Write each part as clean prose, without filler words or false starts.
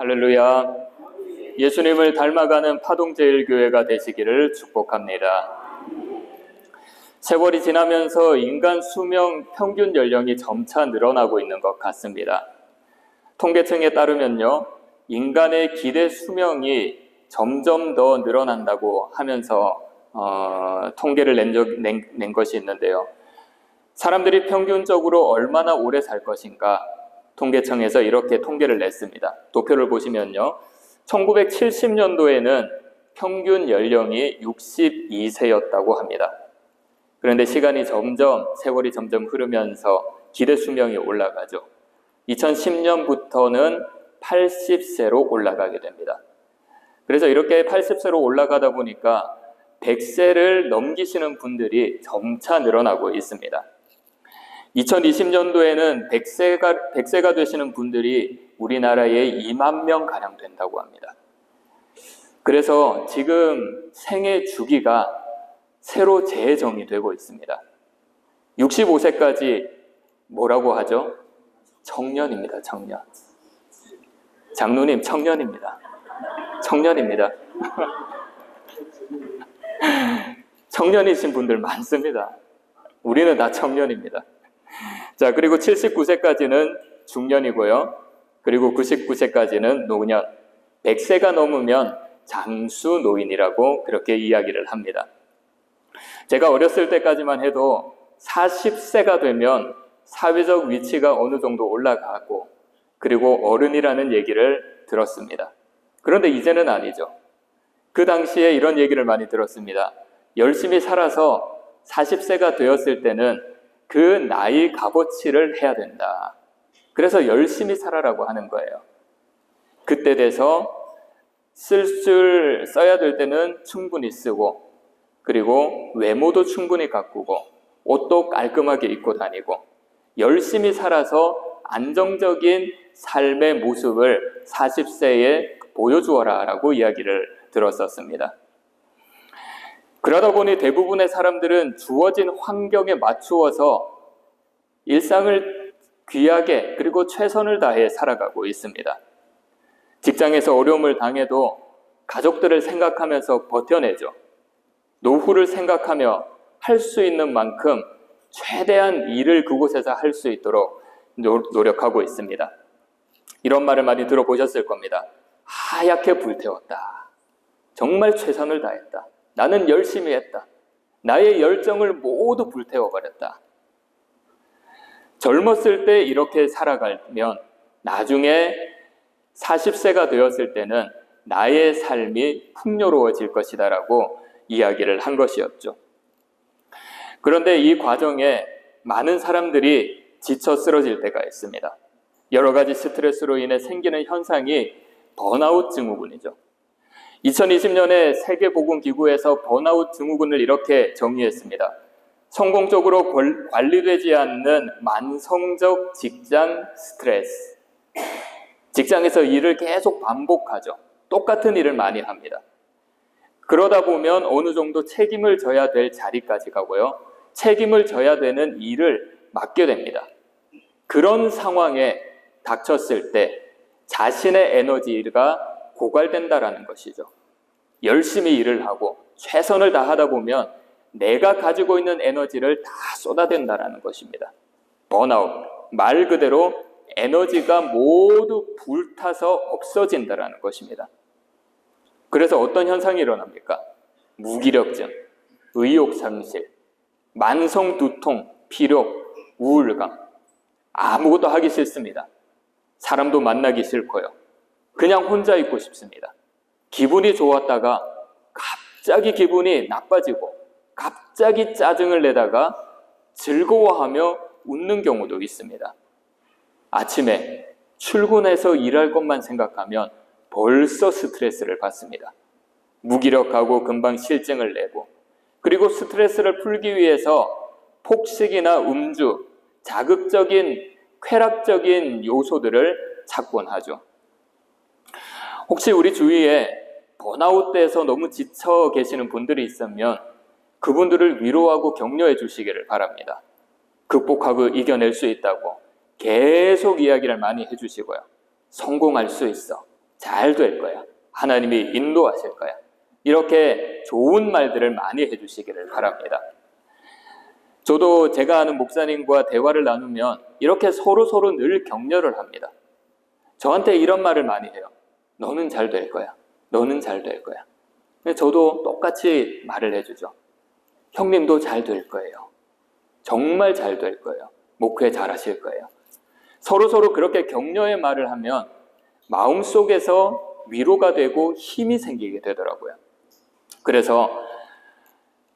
할렐루야. 예수님을 닮아가는 파동제일교회가 되시기를 축복합니다. 세월이 지나면서 인간 수명 평균 연령이 점차 늘어나고 있는 것 같습니다. 통계청에 따르면요, 인간의 기대 수명이 점점 더 늘어난다고 하면서 통계를 낸 것이 있는데요. 사람들이 평균적으로 얼마나 오래 살 것인가, 통계청에서 이렇게 통계를 냈습니다. 도표를 보시면요, 1970년도에는 평균 연령이 62세였다고 합니다. 그런데 세월이 점점 흐르면서 기대 수명이 올라가죠. 2010년부터는 80세로 올라가게 됩니다. 그래서 이렇게 80세로 올라가다 보니까 100세를 넘기시는 분들이 점차 늘어나고 있습니다. 2020년도에는 100세가 되시는 분들이 우리나라에 2만 명가량 된다고 합니다. 그래서 지금 생애 주기가 새로 재정이 되고 있습니다. 65세까지 뭐라고 하죠? 청년입니다. 청년. 장로님, 청년입니다. 청년입니다. 청년이신 분들 많습니다. 우리는 다 청년입니다. 자, 그리고 79세까지는 중년이고요. 그리고 99세까지는 노년, 100세가 넘으면 장수노인이라고 그렇게 이야기를 합니다. 제가 어렸을 때까지만 해도 40세가 되면 사회적 위치가 어느 정도 올라가고, 그리고 어른이라는 얘기를 들었습니다. 그런데 이제는 아니죠. 그 당시에 이런 얘기를 많이 들었습니다. 열심히 살아서 40세가 되었을 때는 그 나이 값어치를 해야 된다. 그래서 열심히 살아라고 하는 거예요. 그때 돼서 써야 될 때는 충분히 쓰고, 그리고 외모도 충분히 가꾸고, 옷도 깔끔하게 입고 다니고, 열심히 살아서 안정적인 삶의 모습을 40세에 보여주어라 라고 이야기를 들었었습니다. 그러다 보니 대부분의 사람들은 주어진 환경에 맞추어서 일상을 귀하게, 그리고 최선을 다해 살아가고 있습니다. 직장에서 어려움을 당해도 가족들을 생각하면서 버텨내죠. 노후를 생각하며 할 수 있는 만큼 최대한 일을 그곳에서 할 수 있도록 노력하고 있습니다. 이런 말을 많이 들어보셨을 겁니다. 하얗게 불태웠다. 정말 최선을 다했다. 나는 열심히 했다. 나의 열정을 모두 불태워버렸다. 젊었을 때 이렇게 살아가면 나중에 40세가 되었을 때는 나의 삶이 풍요로워질 것이다 라고 이야기를 한 것이었죠. 그런데 이 과정에 많은 사람들이 지쳐 쓰러질 때가 있습니다. 여러 가지 스트레스로 인해 생기는 현상이 번아웃 증후군이죠. 2020년에 세계보건기구에서 번아웃 증후군을 이렇게 정의했습니다. 성공적으로 관리되지 않는 만성적 직장 스트레스. 직장에서 일을 계속 반복하죠. 똑같은 일을 많이 합니다. 그러다 보면 어느 정도 책임을 져야 될 자리까지 가고요. 책임을 져야 되는 일을 맡게 됩니다. 그런 상황에 닥쳤을 때 자신의 에너지가 고갈된다라는 것이죠. 열심히 일을 하고 최선을 다하다 보면 내가 가지고 있는 에너지를 다 쏟아댄다라는 것입니다. 번아웃, 말 그대로 에너지가 모두 불타서 없어진다라는 것입니다. 그래서 어떤 현상이 일어납니까? 무기력증, 의욕상실, 만성 두통, 피로, 우울감, 아무것도 하기 싫습니다. 사람도 만나기 싫고요. 그냥 혼자 있고 싶습니다. 기분이 좋았다가 갑자기 기분이 나빠지고, 갑자기 짜증을 내다가 즐거워하며 웃는 경우도 있습니다. 아침에 출근해서 일할 것만 생각하면 벌써 스트레스를 받습니다. 무기력하고 금방 실증을 내고, 그리고 스트레스를 풀기 위해서 폭식이나 음주, 자극적인 쾌락적인 요소들을 찾곤 하죠. 혹시 우리 주위에 번아웃돼서 너무 지쳐 계시는 분들이 있으면 그분들을 위로하고 격려해 주시기를 바랍니다. 극복하고 이겨낼 수 있다고 계속 이야기를 많이 해주시고요. 성공할 수 있어. 잘 될 거야. 하나님이 인도하실 거야. 이렇게 좋은 말들을 많이 해주시기를 바랍니다. 저도 제가 아는 목사님과 대화를 나누면 이렇게 서로 늘 격려를 합니다. 저한테 이런 말을 많이 해요. 너는 잘 될 거야. 너는 잘 될 거야. 저도 똑같이 말을 해주죠. 형님도 잘 될 거예요. 정말 잘 될 거예요. 목회 잘 하실 거예요. 서로 그렇게 격려의 말을 하면 마음속에서 위로가 되고 힘이 생기게 되더라고요. 그래서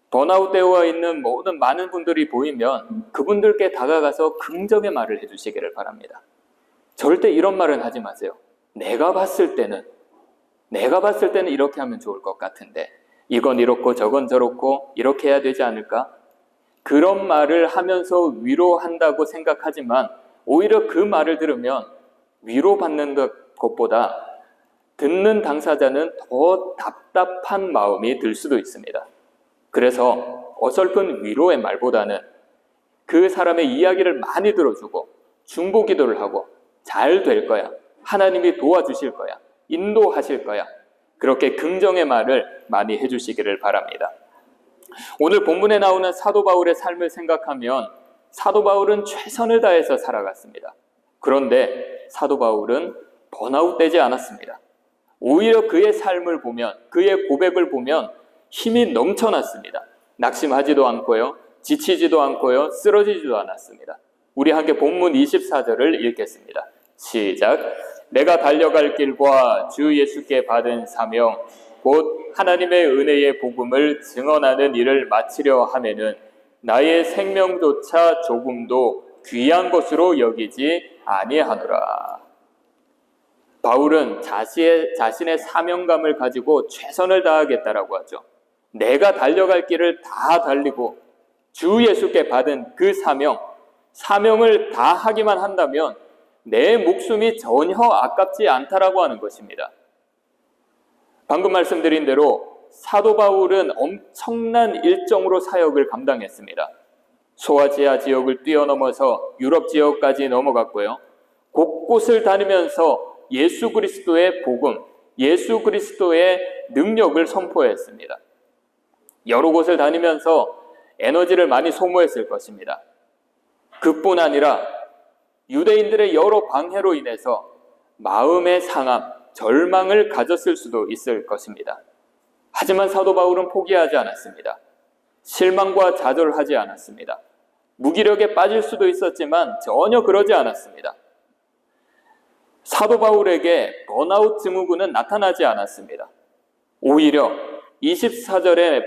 번아웃되어 있는 모든 많은 분들이 보이면 그분들께 다가가서 긍정의 말을 해주시기를 바랍니다. 절대 이런 말은 하지 마세요. 내가 봤을 때는 이렇게 하면 좋을 것 같은데 이건 이렇고 저건 저렇고 이렇게 해야 되지 않을까? 그런 말을 하면서 위로한다고 생각하지만 오히려 그 말을 들으면 위로받는 것보다 듣는 당사자는 더 답답한 마음이 들 수도 있습니다. 그래서 어설픈 위로의 말보다는 그 사람의 이야기를 많이 들어주고 중보기도를 하고 잘 될 거야. 하나님이 도와주실 거야. 인도하실 거야. 그렇게 긍정의 말을 많이 해주시기를 바랍니다. 오늘 본문에 나오는 사도 바울의 삶을 생각하면 사도 바울은 최선을 다해서 살아갔습니다. 그런데 사도 바울은 번아웃되지 않았습니다. 오히려 그의 삶을 보면, 그의 고백을 보면 힘이 넘쳐났습니다. 낙심하지도 않고요, 지치지도 않고요, 쓰러지지도 않았습니다. 우리 함께 본문 24절을 읽겠습니다. 시작. 내가 달려갈 길과 주 예수께 받은 사명 곧 하나님의 은혜의 복음을 증언하는 일을 마치려 하면은 나의 생명조차 조금도 귀한 것으로 여기지 아니하노라. 바울은 자신의 사명감을 가지고 최선을 다하겠다라고 하죠. 내가 달려갈 길을 다 달리고 주 예수께 받은 그 사명을 다 하기만 한다면 내 목숨이 전혀 아깝지 않다라고 하는 것입니다. 방금 말씀드린 대로 사도 바울은 엄청난 일정으로 사역을 감당했습니다. 소아시아 지역을 뛰어넘어서 유럽 지역까지 넘어갔고요. 곳곳을 다니면서 예수 그리스도의 복음, 예수 그리스도의 능력을 선포했습니다. 여러 곳을 다니면서 에너지를 많이 소모했을 것입니다. 그뿐 아니라 유대인들의 여러 방해로 인해서 마음의 상함, 절망을 가졌을 수도 있을 것입니다. 하지만 사도 바울은 포기하지 않았습니다. 실망과 좌절하지 않았습니다. 무기력에 빠질 수도 있었지만 전혀 그러지 않았습니다. 사도 바울에게 번아웃 증후군은 나타나지 않았습니다. 오히려 24절의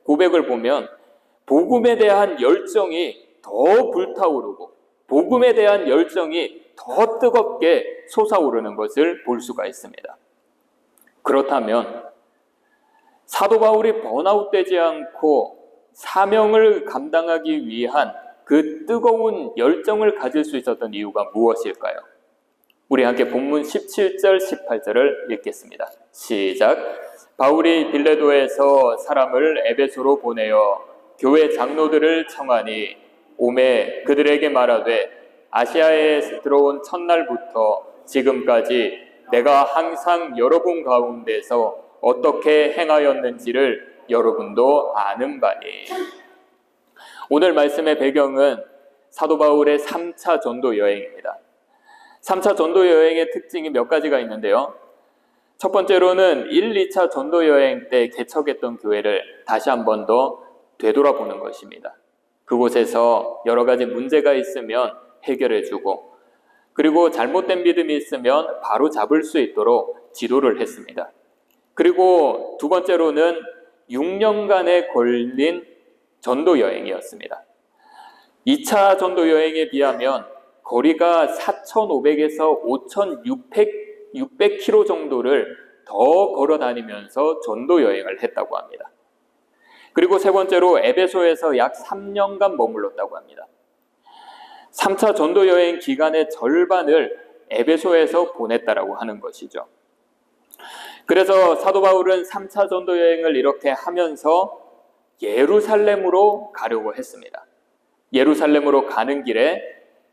고백을 보면 복음에 대한 열정이 더 불타오르고 복음에 대한 열정이 더 뜨겁게 솟아오르는 것을 볼 수가 있습니다. 그렇다면 사도 바울이 번아웃되지 않고 사명을 감당하기 위한 그 뜨거운 열정을 가질 수 있었던 이유가 무엇일까요? 우리 함께 본문 17절, 18절을 읽겠습니다. 시작. 바울이 빌레도에서 사람을 에베소로 보내어 교회 장로들을 청하니 오매 그들에게 말하되 아시아에 들어온 첫날부터 지금까지 내가 항상 여러분 가운데서 어떻게 행하였는지를 여러분도 아는 바니. 오늘 말씀의 배경은 사도 바울의 3차 전도 여행입니다. 3차 전도 여행의 특징이 몇 가지가 있는데요. 첫 번째로는 1, 2차 전도 여행 때 개척했던 교회를 다시 한 번 더 되돌아보는 것입니다. 그곳에서 여러 가지 문제가 있으면 해결해주고 그리고 잘못된 믿음이 있으면 바로 잡을 수 있도록 지도를 했습니다. 그리고 두 번째로는 6년간에 걸린 전도 여행이었습니다. 2차 전도 여행에 비하면 거리가 4,500에서 5,600km 정도를 더 걸어 다니면서 전도 여행을 했다고 합니다. 그리고 세 번째로 에베소에서 약 3년간 머물렀다고 합니다. 3차 전도 여행 기간의 절반을 에베소에서 보냈다라고 하는 것이죠. 그래서 사도 바울은 3차 전도 여행을 이렇게 하면서 예루살렘으로 가려고 했습니다. 예루살렘으로 가는 길에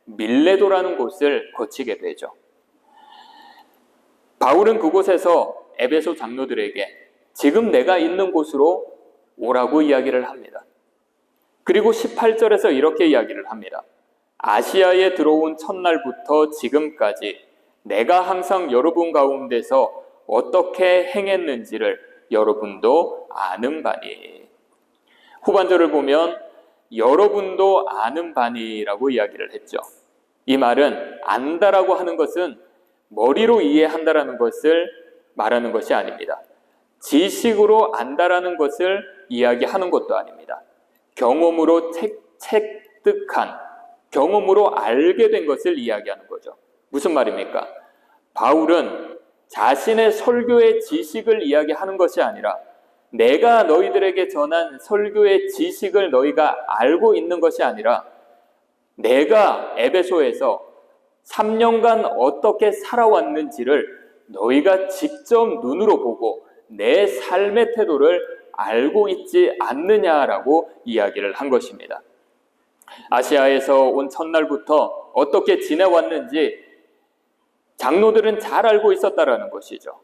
밀레도라는 곳을 거치게 되죠. 바울은 그곳에서 에베소 장로들에게 지금 내가 있는 곳으로 오라고 이야기를 합니다. 그리고 18절에서 이렇게 이야기를 합니다. 아시아에 들어온 첫날부터 지금까지 내가 항상 여러분 가운데서 어떻게 행했는지를 여러분도 아는 바니. 후반절을 보면 여러분도 아는 바니라고 이야기를 했죠. 이 말은 안다라고 하는 것은 머리로 이해한다라는 것을 말하는 것이 아닙니다. 지식으로 안다라는 것을 이야기하는 것도 아닙니다. 경험으로 체득한, 경험으로 알게 된 것을 이야기하는 거죠. 무슨 말입니까? 바울은 자신의 설교의 지식을 이야기하는 것이 아니라 내가 너희들에게 전한 설교의 지식을 너희가 알고 있는 것이 아니라 내가 에베소에서 3년간 어떻게 살아왔는지를 너희가 직접 눈으로 보고 내 삶의 태도를 알고 있지 않느냐라고 이야기를 한 것입니다. 아시아에서 온 첫날부터 어떻게 지내왔는지 장로들은 잘 알고 있었다라는 것이죠.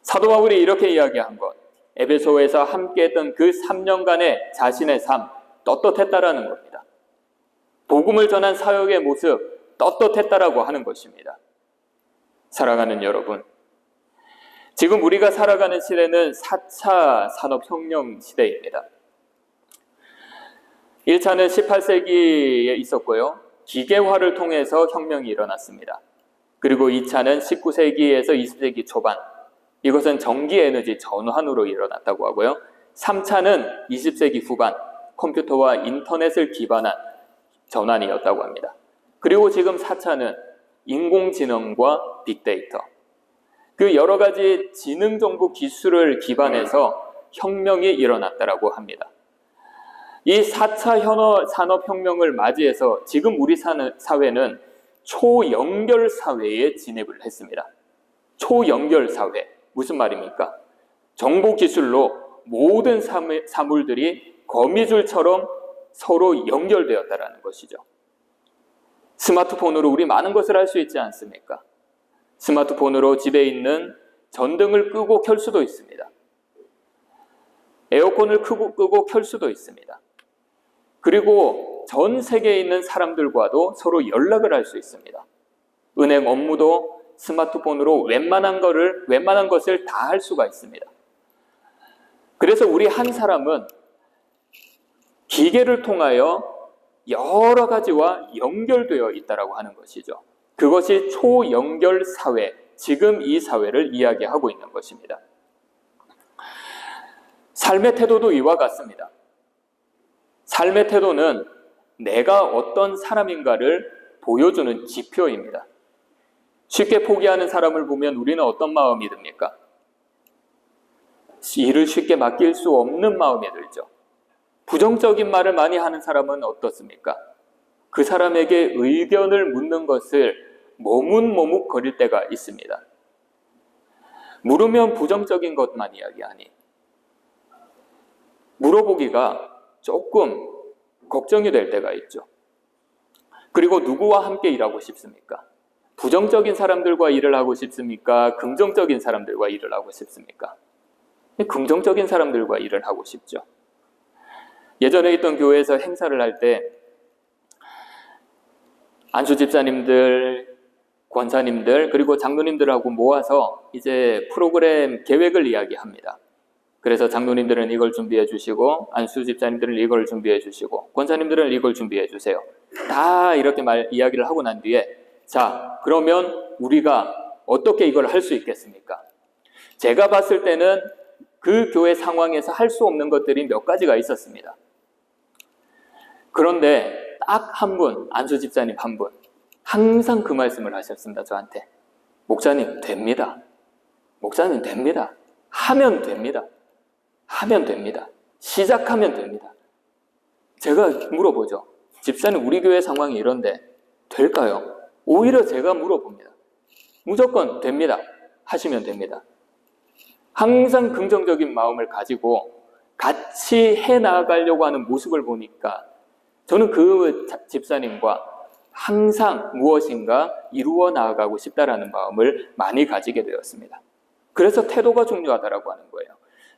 사도 바울이 이렇게 이야기한 것, 에베소에서 함께했던 그 3년간의 자신의 삶, 떳떳했다라는 겁니다. 복음을 전한 사역의 모습, 떳떳했다라고 하는 것입니다. 사랑하는 여러분, 지금 우리가 살아가는 시대는 4차 산업혁명 시대입니다. 1차는 18세기에 있었고요. 기계화를 통해서 혁명이 일어났습니다. 그리고 2차는 19세기에서 20세기 초반, 이것은 전기에너지 전환으로 일어났다고 하고요. 3차는 20세기 후반, 컴퓨터와 인터넷을 기반한 전환이었다고 합니다. 그리고 지금 4차는 인공지능과 빅데이터, 그 여러 가지 지능정보 기술을 기반해서 혁명이 일어났다고 합니다. 이 4차 산업혁명을 맞이해서 지금 우리 사회는 초연결 사회에 진입을 했습니다. 초연결 사회, 무슨 말입니까? 정보기술로 모든 사물들이 거미줄처럼 서로 연결되었다는 것이죠. 스마트폰으로 우리 많은 것을 할 수 있지 않습니까? 스마트폰으로 집에 있는 전등을 끄고 켤 수도 있습니다. 에어컨을 끄고 켤 수도 있습니다. 그리고 전 세계에 있는 사람들과도 서로 연락을 할 수 있습니다. 은행 업무도 스마트폰으로 웬만한 것을 다 할 수가 있습니다. 그래서 우리 한 사람은 기계를 통하여 여러 가지와 연결되어 있다고 하는 것이죠. 그것이 초연결 사회, 지금 이 사회를 이야기하고 있는 것입니다. 삶의 태도도 이와 같습니다. 삶의 태도는 내가 어떤 사람인가를 보여주는 지표입니다. 쉽게 포기하는 사람을 보면 우리는 어떤 마음이 듭니까? 일을 쉽게 맡길 수 없는 마음이 들죠. 부정적인 말을 많이 하는 사람은 어떻습니까? 그 사람에게 의견을 묻는 것을 머뭇거릴 때가 있습니다. 물으면 부정적인 것만 이야기하니 물어보기가 조금 걱정이 될 때가 있죠. 그리고 누구와 함께 일하고 싶습니까? 부정적인 사람들과 일을 하고 싶습니까? 긍정적인 사람들과 일을 하고 싶습니까? 긍정적인 사람들과 일을 하고 싶죠. 예전에 있던 교회에서 행사를 할 때 안수 집사님들, 권사님들, 그리고 장로님들하고 모아서 이제 프로그램 계획을 이야기합니다. 그래서 장로님들은 이걸 준비해 주시고, 안수 집사님들은 이걸 준비해 주시고, 권사님들은 이걸 준비해 주세요. 다 이렇게 이야기를 하고 난 뒤에, 자, 그러면 우리가 어떻게 이걸 할 수 있겠습니까? 제가 봤을 때는 그 교회 상황에서 할 수 없는 것들이 몇 가지가 있었습니다. 그런데 딱 한 분, 안수 집사님 한 분, 항상 그 말씀을 하셨습니다, 저한테. 목사님, 됩니다. 목사님, 됩니다. 하면 됩니다. 하면 됩니다. 시작하면 됩니다. 제가 물어보죠. 집사님, 우리 교회 상황이 이런데 될까요? 오히려 제가 물어봅니다. 무조건 됩니다. 하시면 됩니다. 항상 긍정적인 마음을 가지고 같이 해나가려고 하는 모습을 보니까 저는 그 집사님과 항상 무엇인가 이루어 나아가고 싶다라는 마음을 많이 가지게 되었습니다. 그래서 태도가 중요하다라고 하는 거예요.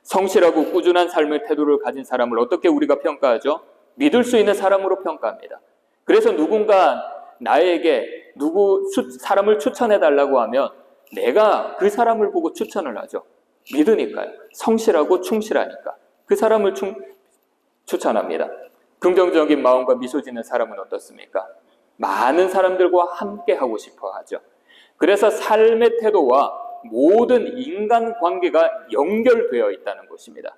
성실하고 꾸준한 삶의 태도를 가진 사람을 어떻게 우리가 평가하죠? 믿을 수 있는 사람으로 평가합니다. 그래서 누군가 나에게 사람을 추천해달라고 하면 내가 그 사람을 보고 추천을 하죠. 믿으니까요. 성실하고 충실하니까 그 사람을 추천합니다. 긍정적인 마음과 미소 짓는 사람은 어떻습니까? 많은 사람들과 함께 하고 싶어 하죠. 그래서 삶의 태도와 모든 인간관계가 연결되어 있다는 것입니다.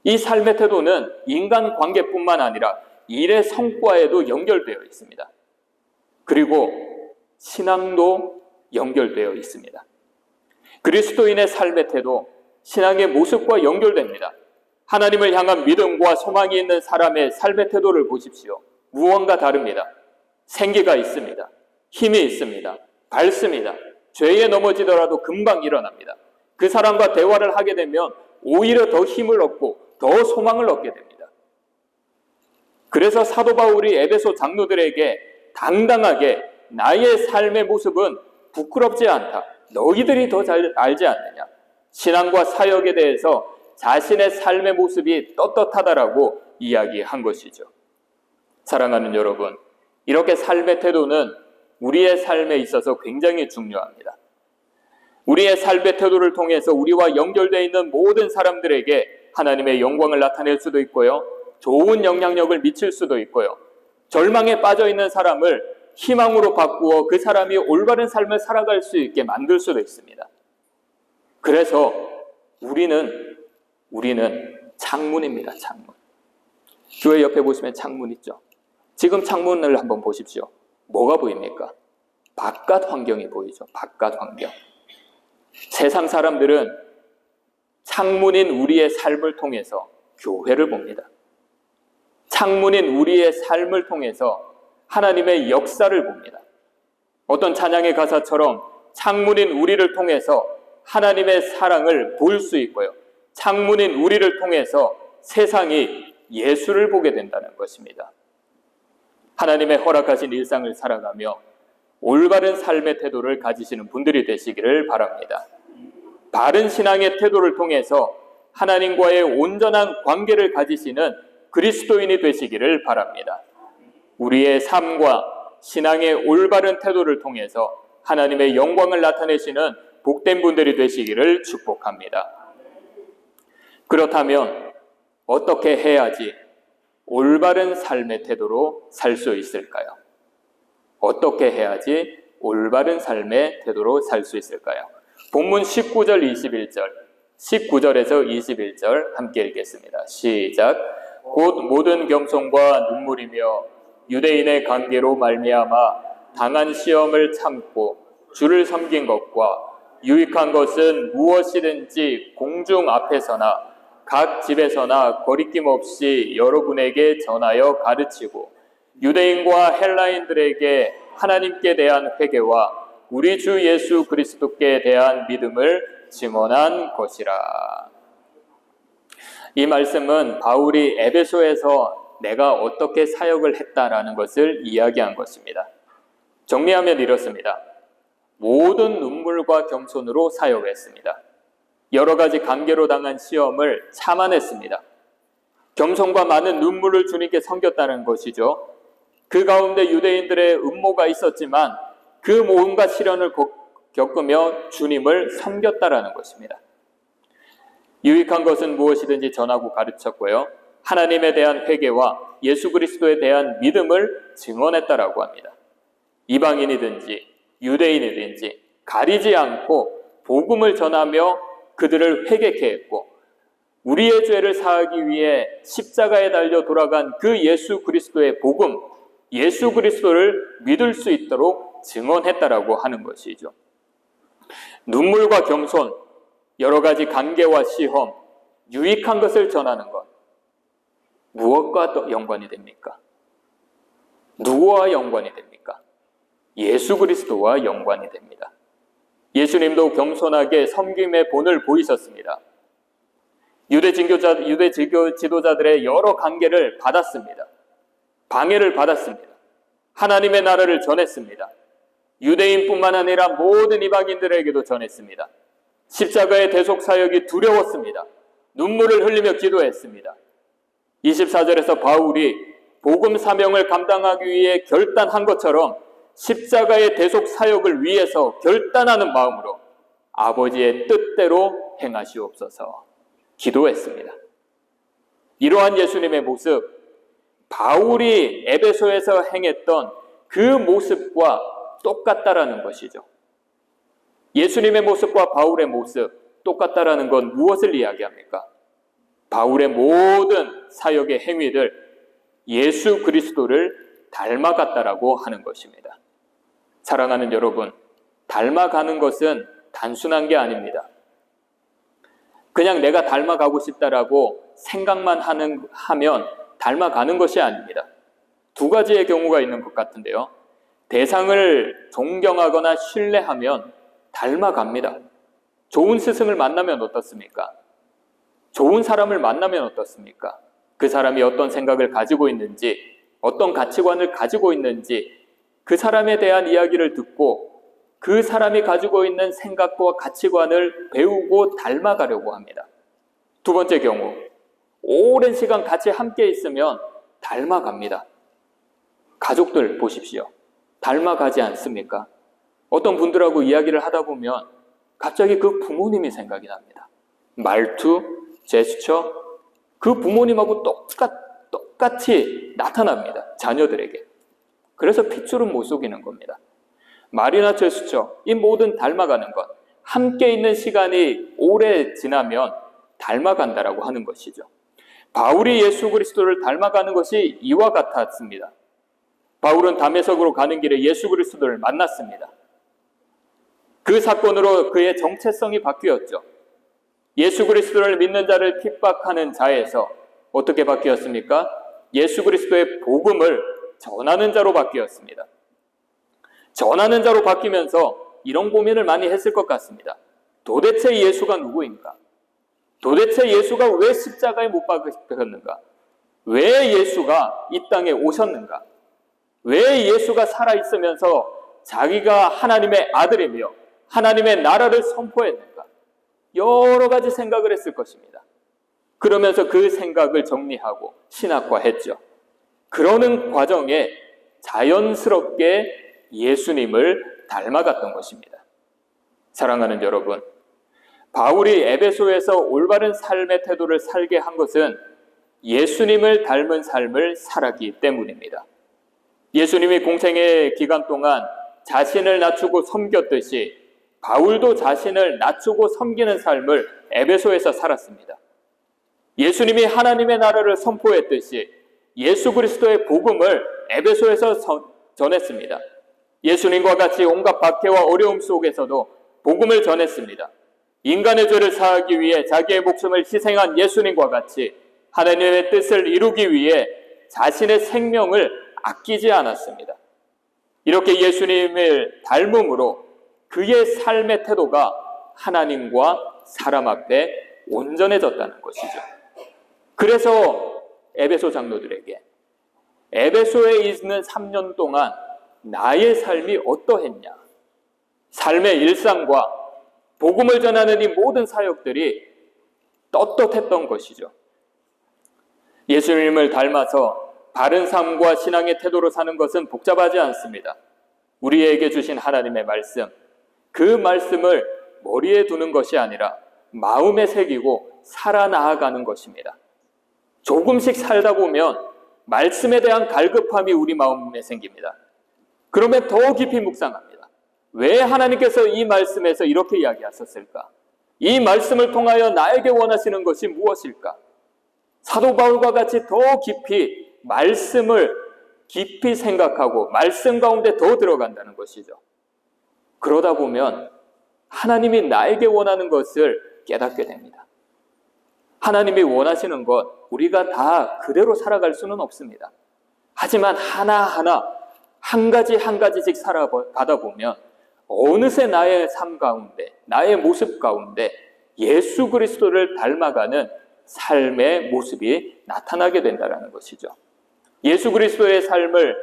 이 삶의 태도는 인간관계뿐만 아니라 일의 성과에도 연결되어 있습니다. 그리고 신앙도 연결되어 있습니다. 그리스도인의 삶의 태도, 신앙의 모습과 연결됩니다. 하나님을 향한 믿음과 소망이 있는 사람의 삶의 태도를 보십시오. 무언가 다릅니다. 생기가 있습니다. 힘이 있습니다. 밝습니다. 죄에 넘어지더라도 금방 일어납니다. 그 사람과 대화를 하게 되면 오히려 더 힘을 얻고 더 소망을 얻게 됩니다. 그래서 사도 바울이 에베소 장로들에게 당당하게 나의 삶의 모습은 부끄럽지 않다. 너희들이 더 잘 알지 않느냐. 신앙과 사역에 대해서 자신의 삶의 모습이 떳떳하다라고 이야기한 것이죠. 사랑하는 여러분, 이렇게 삶의 태도는 우리의 삶에 있어서 굉장히 중요합니다. 우리의 삶의 태도를 통해서 우리와 연결되어 있는 모든 사람들에게 하나님의 영광을 나타낼 수도 있고요. 좋은 영향력을 미칠 수도 있고요. 절망에 빠져 있는 사람을 희망으로 바꾸어 그 사람이 올바른 삶을 살아갈 수 있게 만들 수도 있습니다. 그래서 우리는 창문입니다. 창문. 교회 옆에 보시면 창문 있죠. 지금 창문을 한번 보십시오. 뭐가 보입니까? 바깥 환경이 보이죠. 바깥 환경. 세상 사람들은 창문인 우리의 삶을 통해서 교회를 봅니다. 창문인 우리의 삶을 통해서 하나님의 역사를 봅니다. 어떤 찬양의 가사처럼 창문인 우리를 통해서 하나님의 사랑을 볼 수 있고요. 창문인 우리를 통해서 세상이 예수를 보게 된다는 것입니다. 하나님의 허락하신 일상을 살아가며 올바른 삶의 태도를 가지시는 분들이 되시기를 바랍니다. 바른 신앙의 태도를 통해서 하나님과의 온전한 관계를 가지시는 그리스도인이 되시기를 바랍니다. 우리의 삶과 신앙의 올바른 태도를 통해서 하나님의 영광을 나타내시는 복된 분들이 되시기를 축복합니다. 그렇다면 어떻게 해야지 올바른 삶의 태도로 살 수 있을까요? 어떻게 해야지 올바른 삶의 태도로 살 수 있을까요? 본문 19절, 21절, 19절에서 21절 함께 읽겠습니다. 시작. 곧 모든 겸손과 눈물이며 유대인의 관계로 말미암아 당한 시험을 참고 주를 섬긴 것과 유익한 것은 무엇이든지 공중 앞에서나 각 집에서나 거리낌 없이 여러분에게 전하여 가르치고 유대인과 헬라인들에게 하나님께 대한 회개와 우리 주 예수 그리스도께 대한 믿음을 증언한 것이라. 이 말씀은 바울이 에베소에서 내가 어떻게 사역을 했다라는 것을 이야기한 것입니다. 정리하면 이렇습니다. 모든 눈물과 겸손으로 사역했습니다. 여러 가지 관계로 당한 시험을 참아냈습니다. 겸손과 많은 눈물을 주님께 섬겼다는 것이죠. 그 가운데 유대인들의 음모가 있었지만 그 모험과 시련을 겪으며 주님을 섬겼다라는 것입니다. 유익한 것은 무엇이든지 전하고 가르쳤고요. 하나님에 대한 회개와 예수 그리스도에 대한 믿음을 증언했다라고 합니다. 이방인이든지 유대인이든지 가리지 않고 복음을 전하며 그들을 회개케 했고 우리의 죄를 사하기 위해 십자가에 달려 돌아간 그 예수 그리스도의 복음, 예수 그리스도를 믿을 수 있도록 증언했다라고 하는 것이죠. 눈물과 겸손, 여러 가지 관계와 시험, 유익한 것을 전하는 것, 무엇과 또 연관이 됩니까? 누구와 연관이 됩니까? 예수 그리스도와 연관이 됩니다. 예수님도 겸손하게 섬김의 본을 보이셨습니다. 유대 지도자들의 여러 관계를 받았습니다. 방해를 받았습니다. 하나님의 나라를 전했습니다. 유대인뿐만 아니라 모든 이방인들에게도 전했습니다. 십자가의 대속 사역이 두려웠습니다. 눈물을 흘리며 기도했습니다. 24절에서 바울이 복음 사명을 감당하기 위해 결단한 것처럼 십자가의 대속 사역을 위해서 결단하는 마음으로 아버지의 뜻대로 행하시옵소서 기도했습니다. 이러한 예수님의 모습, 바울이 에베소에서 행했던 그 모습과 똑같다라는 것이죠. 예수님의 모습과 바울의 모습 똑같다라는 건 무엇을 이야기합니까? 바울의 모든 사역의 행위들 예수 그리스도를 닮아갔다라고 하는 것입니다. 사랑하는 여러분, 닮아가는 것은 단순한 게 아닙니다. 그냥 내가 닮아가고 싶다라고 생각만 하면 닮아가는 것이 아닙니다. 두 가지의 경우가 있는 것 같은데요. 대상을 존경하거나 신뢰하면 닮아갑니다. 좋은 스승을 만나면 어떻습니까? 좋은 사람을 만나면 어떻습니까? 그 사람이 어떤 생각을 가지고 있는지, 어떤 가치관을 가지고 있는지 그 사람에 대한 이야기를 듣고 그 사람이 가지고 있는 생각과 가치관을 배우고 닮아가려고 합니다. 두 번째 경우, 오랜 시간 같이 함께 있으면 닮아갑니다. 가족들 보십시오. 닮아가지 않습니까? 어떤 분들하고 이야기를 하다 보면 갑자기 그 부모님이 생각이 납니다. 말투, 제스처, 그 부모님하고 똑같이 나타납니다. 자녀들에게. 그래서 핏줄은 못 속이는 겁니다. 말이나 제스처, 이 모든 닮아가는 것, 함께 있는 시간이 오래 지나면 닮아간다라고 하는 것이죠. 바울이 예수 그리스도를 닮아가는 것이 이와 같았습니다. 바울은 다메섹으로 가는 길에 예수 그리스도를 만났습니다. 그 사건으로 그의 정체성이 바뀌었죠. 예수 그리스도를 믿는 자를 핍박하는 자에서 어떻게 바뀌었습니까? 예수 그리스도의 복음을 전하는 자로 바뀌었습니다. 전하는 자로 바뀌면서 이런 고민을 많이 했을 것 같습니다. 도대체 예수가 누구인가? 도대체 예수가 왜 십자가에 못 박혔는가? 왜 예수가 이 땅에 오셨는가? 왜 예수가 살아있으면서 자기가 하나님의 아들이며 하나님의 나라를 선포했는가? 여러 가지 생각을 했을 것입니다. 그러면서 그 생각을 정리하고 신학화했죠. 그러는 과정에 자연스럽게 예수님을 닮아갔던 것입니다. 사랑하는 여러분, 바울이 에베소에서 올바른 삶의 태도를 살게 한 것은 예수님을 닮은 삶을 살았기 때문입니다. 예수님이 공생의 기간 동안 자신을 낮추고 섬겼듯이 바울도 자신을 낮추고 섬기는 삶을 에베소에서 살았습니다. 예수님이 하나님의 나라를 선포했듯이 예수 그리스도의 복음을 에베소에서 전했습니다. 예수님과 같이 온갖 박해와 어려움 속에서도 복음을 전했습니다. 인간의 죄를 사하기 위해 자기의 목숨을 희생한 예수님과 같이 하나님의 뜻을 이루기 위해 자신의 생명을 아끼지 않았습니다. 이렇게 예수님을 닮음으로 그의 삶의 태도가 하나님과 사람 앞에 온전해졌다는 것이죠. 그래서 에베소 장로들에게 에베소에 있는 3년 동안 나의 삶이 어떠했냐? 삶의 일상과 복음을 전하는 이 모든 사역들이 떳떳했던 것이죠. 예수님을 닮아서 바른 삶과 신앙의 태도로 사는 것은 복잡하지 않습니다. 우리에게 주신 하나님의 말씀, 그 말씀을 머리에 두는 것이 아니라 마음에 새기고 살아나가는 것입니다. 조금씩 살다 보면 말씀에 대한 갈급함이 우리 마음에 생깁니다. 그러면 더 깊이 묵상합니다. 왜 하나님께서 이 말씀에서 이렇게 이야기하셨을까? 이 말씀을 통하여 나에게 원하시는 것이 무엇일까? 사도 바울과 같이 더 깊이 말씀을 깊이 생각하고 말씀 가운데 더 들어간다는 것이죠. 그러다 보면 하나님이 나에게 원하는 것을 깨닫게 됩니다. 하나님이 원하시는 것, 우리가 다 그대로 살아갈 수는 없습니다. 하지만 하나하나 한 가지 한 가지씩 살아가다 보면 어느새 나의 삶 가운데, 나의 모습 가운데 예수 그리스도를 닮아가는 삶의 모습이 나타나게 된다는 것이죠. 예수 그리스도의 삶을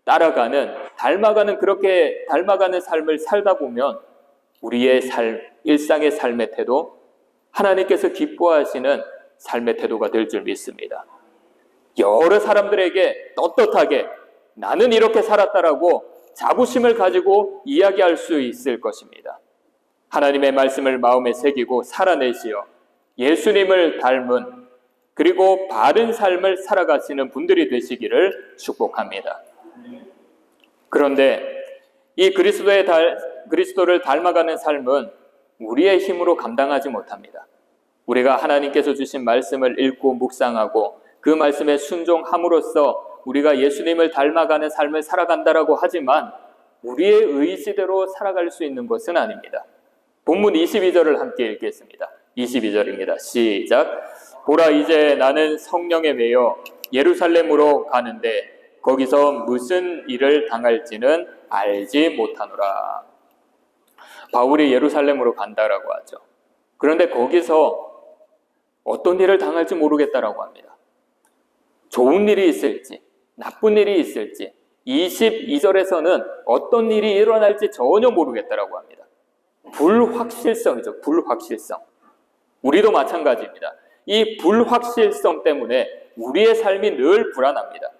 따라가는, 그렇게 닮아가는 삶을 살다 보면 우리의 일상의 삶의 태도, 하나님께서 기뻐하시는 삶의 태도가 될 줄 믿습니다. 여러 사람들에게 떳떳하게 나는 이렇게 살았다라고 자부심을 가지고 이야기할 수 있을 것입니다. 하나님의 말씀을 마음에 새기고 살아내시어 예수님을 닮은, 그리고 바른 삶을 살아가시는 분들이 되시기를 축복합니다. 그런데 이 그리스도를 닮아가는 삶은 우리의 힘으로 감당하지 못합니다. 우리가 하나님께서 주신 말씀을 읽고 묵상하고 그 말씀에 순종함으로써 우리가 예수님을 닮아가는 삶을 살아간다라고 하지만 우리의 의지대로 살아갈 수 있는 것은 아닙니다. 본문 22절을 함께 읽겠습니다. 22절입니다. 시작. 보라, 이제 나는 성령에 매여 예루살렘으로 가는데 거기서 무슨 일을 당할지는 알지 못하노라. 바울이 예루살렘으로 간다라고 하죠. 그런데 거기서 어떤 일을 당할지 모르겠다라고 합니다. 좋은 일이 있을지 나쁜 일이 있을지 22절에서는 어떤 일이 일어날지 전혀 모르겠다라고 합니다. 불확실성이죠. 불확실성. 우리도 마찬가지입니다. 이 불확실성 때문에 우리의 삶이 늘 불안합니다.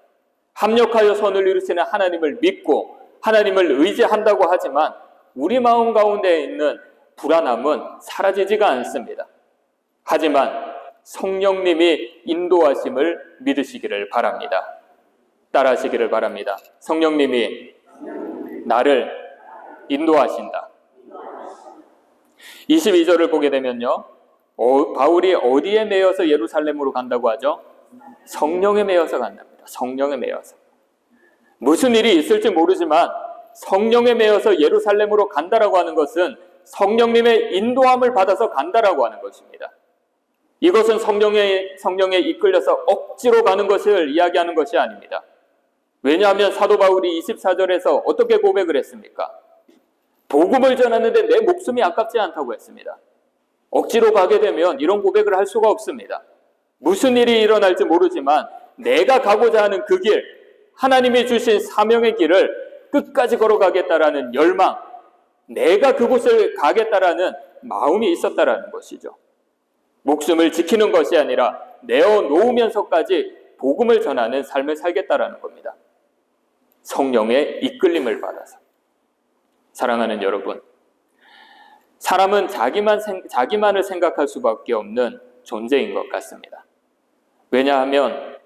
합력하여 선을 이루시는 하나님을 믿고 하나님을 의지한다고 하지만 우리 마음 가운데 있는 불안함은 사라지지가 않습니다. 하지만 성령님이 인도하심을 믿으시기를 바랍니다. 따라하시기를 바랍니다. 성령님이 나를 인도하신다. 22절을 보게 되면요, 바울이 어디에 매여서 예루살렘으로 간다고 하죠? 성령에 매여서 간답니다. 성령에 매여서. 무슨 일이 있을지 모르지만 성령에 매여서 예루살렘으로 간다라고 하는 것은 성령님의 인도함을 받아서 간다라고 하는 것입니다. 이것은 성령에 이끌려서 억지로 가는 것을 이야기하는 것이 아닙니다. 왜냐하면 사도 바울이 24절에서 어떻게 고백을 했습니까? 복음을 전하는데 내 목숨이 아깝지 않다고 했습니다. 억지로 가게 되면 이런 고백을 할 수가 없습니다. 무슨 일이 일어날지 모르지만 내가 가고자 하는 그 길, 하나님이 주신 사명의 길을 끝까지 걸어가겠다라는 열망, 내가 그곳을 가겠다라는 마음이 있었다라는 것이죠. 목숨을 지키는 것이 아니라 내어놓으면서까지 복음을 전하는 삶을 살겠다라는 겁니다. 성령의 이끌림을 받아서. 사랑하는 여러분, 사람은 자기만을 생각할 수밖에 없는 존재인 것 같습니다. 왜냐하면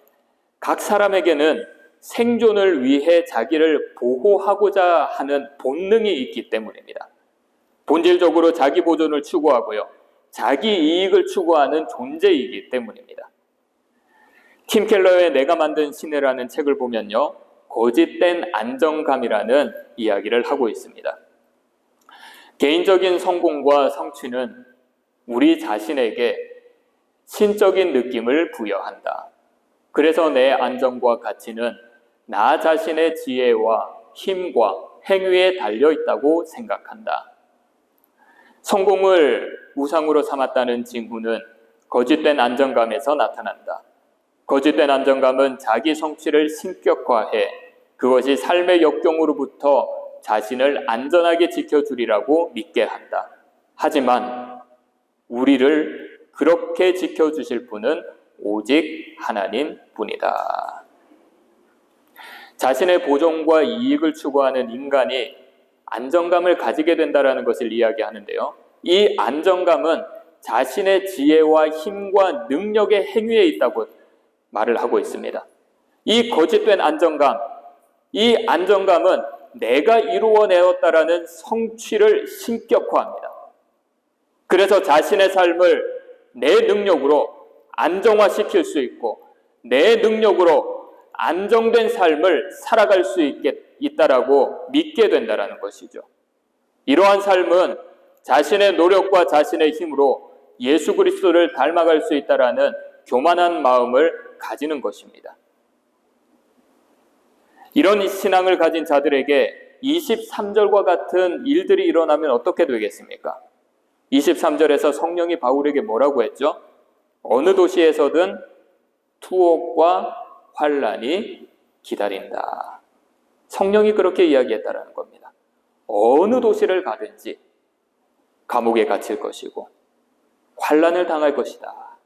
각 사람에게는 생존을 위해 자기를 보호하고자 하는 본능이 있기 때문입니다. 본질적으로 자기 보존을 추구하고요, 자기 이익을 추구하는 존재이기 때문입니다. 팀 켈러의 내가 만든 시내라는 책을 보면요, 거짓된 안정감이라는 이야기를 하고 있습니다. 개인적인 성공과 성취는 우리 자신에게 신적인 느낌을 부여한다. 그래서 내 안정과 가치는 나 자신의 지혜와 힘과 행위에 달려있다고 생각한다. 성공을 우상으로 삼았다는 징후는 거짓된 안정감에서 나타난다. 거짓된 안정감은 자기 성취를 신격화해 그것이 삶의 역경으로부터 자신을 안전하게 지켜주리라고 믿게 한다. 하지만 우리를 그렇게 지켜주실 분은 오직 하나님 뿐이다. 자신의 보존과 이익을 추구하는 인간이 안정감을 가지게 된다는 것을 이야기하는데요, 이 안정감은 자신의 지혜와 힘과 능력의 행위에 있다고 말을 하고 있습니다. 이 거짓된 안정감, 이 안정감은 내가 이루어내었다라는 성취를 신격화합니다. 그래서 자신의 삶을 내 능력으로 안정화시킬 수 있고 내 능력으로 안정된 삶을 살아갈 수 있다라고 믿게 된다는 것이죠. 이러한 삶은 자신의 노력과 자신의 힘으로 예수 그리스도를 닮아갈 수 있다라는 교만한 마음을 가지는 것입니다. 이런 신앙을 가진 자들에게 23절과 같은 일들이 일어나면 어떻게 되겠습니까? 23절에서 성령이 바울에게 뭐라고 했죠? 어느 도시에서든 투옥과 환난이 기다린다. 성령이 그렇게 이야기했다라는 겁니다. 어느 도시를 가든지 감옥에 갇힐 것이고 환난을 당할 것이다.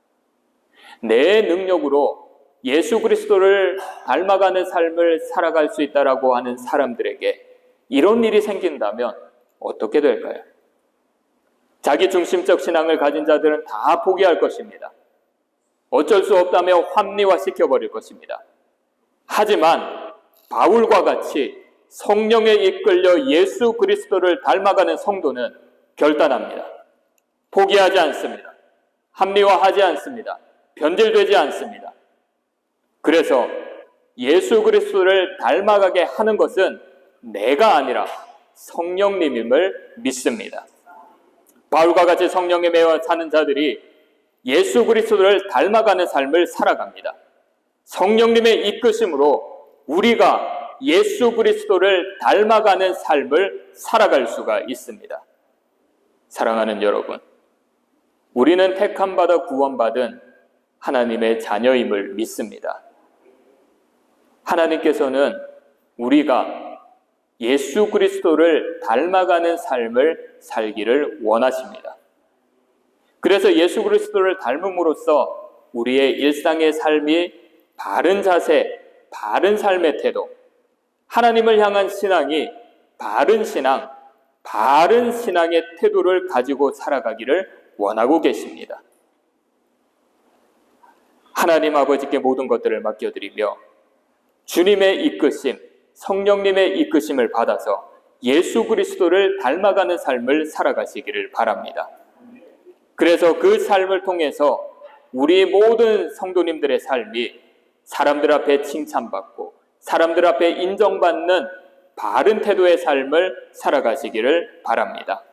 내 능력으로 예수 그리스도를 닮아가는 삶을 살아갈 수 있다라고 하는 사람들에게 이런 일이 생긴다면 어떻게 될까요? 자기 중심적 신앙을 가진 자들은 다 포기할 것입니다. 어쩔 수 없다며 합리화시켜버릴 것입니다. 하지만 바울과 같이 성령에 이끌려 예수 그리스도를 닮아가는 성도는 결단합니다. 포기하지 않습니다. 합리화하지 않습니다. 변질되지 않습니다. 그래서 예수 그리스도를 닮아가게 하는 것은 내가 아니라 성령님임을 믿습니다. 바울과 같이 성령에 매여 사는 자들이 예수 그리스도를 닮아가는 삶을 살아갑니다. 성령님의 이끄심으로 우리가 예수 그리스도를 닮아가는 삶을 살아갈 수가 있습니다. 사랑하는 여러분, 우리는 택함받아 구원받은 하나님의 자녀임을 믿습니다. 하나님께서는 우리가 예수 그리스도를 닮아가는 삶을 살기를 원하십니다. 그래서 예수 그리스도를 닮음으로써 우리의 일상의 삶이 바른 자세, 바른 삶의 태도, 하나님을 향한 신앙이 바른 신앙, 바른 신앙의 태도를 가지고 살아가기를 원하고 계십니다. 하나님 아버지께 모든 것들을 맡겨드리며 주님의 이끄심, 성령님의 이끄심을 받아서 예수 그리스도를 닮아가는 삶을 살아가시기를 바랍니다. 그래서 그 삶을 통해서 우리 모든 성도님들의 삶이 사람들 앞에 칭찬받고 사람들 앞에 인정받는 바른 태도의 삶을 살아가시기를 바랍니다.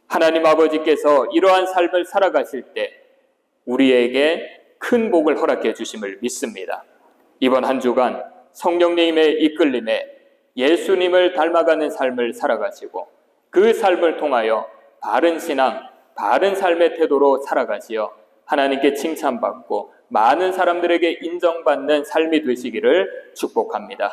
하나님 아버지께서 이러한 삶을 살아가실 때 우리에게 큰 복을 허락해 주심을 믿습니다. 이번 한 주간 성령님의 이끌림에 예수님을 닮아가는 삶을 살아가시고 그 삶을 통하여 바른 신앙, 바른 삶의 태도로 살아가시어 하나님께 칭찬받고 많은 사람들에게 인정받는 삶이 되시기를 축복합니다.